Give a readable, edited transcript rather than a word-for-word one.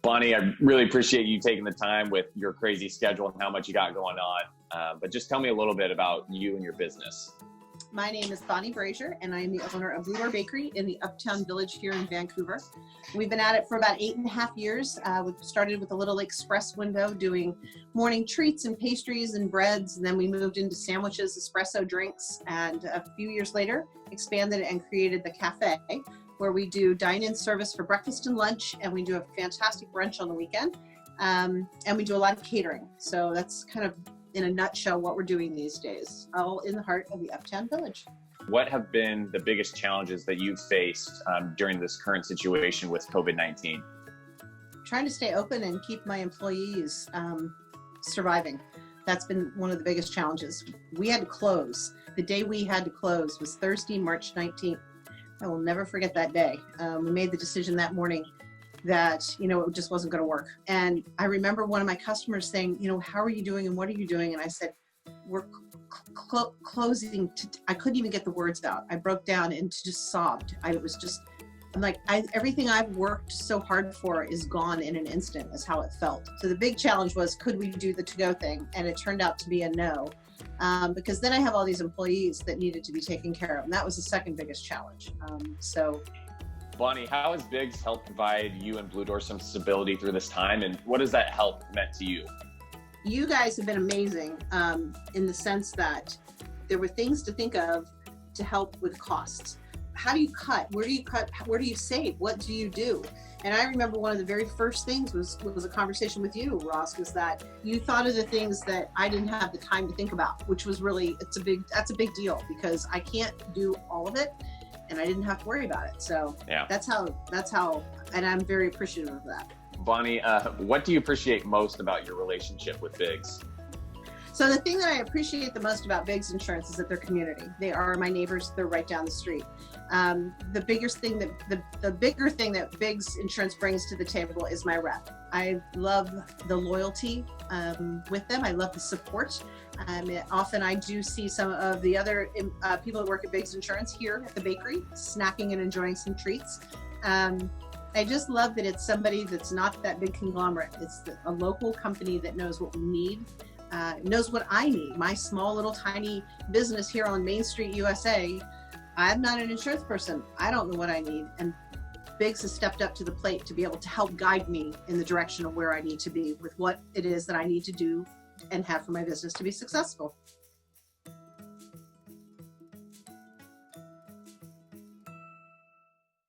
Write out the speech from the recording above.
Bonnie, I really appreciate you taking the time with your crazy schedule and how much you got going on. But just tell me a little bit about you and your business. My name is Bonnie Brasure, and I am the owner of Bleu Door Bakery in the Uptown Village here in Vancouver. We've been at it for about 8.5 years. We started with a little express window doing morning treats and pastries and breads, and then we moved into sandwiches, espresso drinks, and a few years later expanded and created the cafe, where we do dine-in service for breakfast and lunch, and we do a fantastic brunch on the weekend, and we do a lot of catering. So that's kind of, in a nutshell, what we're doing these days, all in the heart of the Uptown Village. What have been the biggest challenges that you've faced during this current situation with COVID-19? Trying to stay open and keep my employees surviving. That's been one of the biggest challenges. We had to close. The day we had to close was Thursday, March 19th. I will never forget that day. We made the decision that morning that, it just wasn't going to work. And I remember one of my customers saying, how are you doing and what are you doing? And I said, we're closing. I couldn't even get the words out. I broke down and just sobbed. Everything I've worked so hard for is gone in an instant, is how it felt. So the big challenge was, could we do the to-go thing? And it turned out to be a no, because then I have all these employees that needed to be taken care of. And that was the second biggest challenge. Bonnie, how has Biggs helped provide you and Bleu Door some stability through this time? And what has that help meant to you? You guys have been amazing in the sense that there were things to think of to help with costs. How do you cut? Where do you cut? Where do you save? What do you do? And I remember one of the very first things was a conversation with you, Ross, was that you thought of the things that I didn't have the time to think about, which was really, that's a big deal, because I can't do all of it and I didn't have to worry about it. So yeah, that's how, and I'm very appreciative of that. Bonnie, what do you appreciate most about your relationship with Biggs? So the thing that I appreciate the most about Biggs Insurance is that they're community. They are my neighbors. They're right down the street. The bigger thing that Biggs Insurance brings to the table is my rep. I love the loyalty with them. I love the support. Often I do see some of the other people that work at Biggs Insurance here at the bakery, snacking and enjoying some treats. I just love that it's somebody that's not that big conglomerate. It's a local company that knows what we need. Knows what I need. My small little tiny business here on Main Street, USA, I'm not an insurance person. I don't know what I need. And Biggs has stepped up to the plate to be able to help guide me in the direction of where I need to be with what it is that I need to do and have for my business to be successful.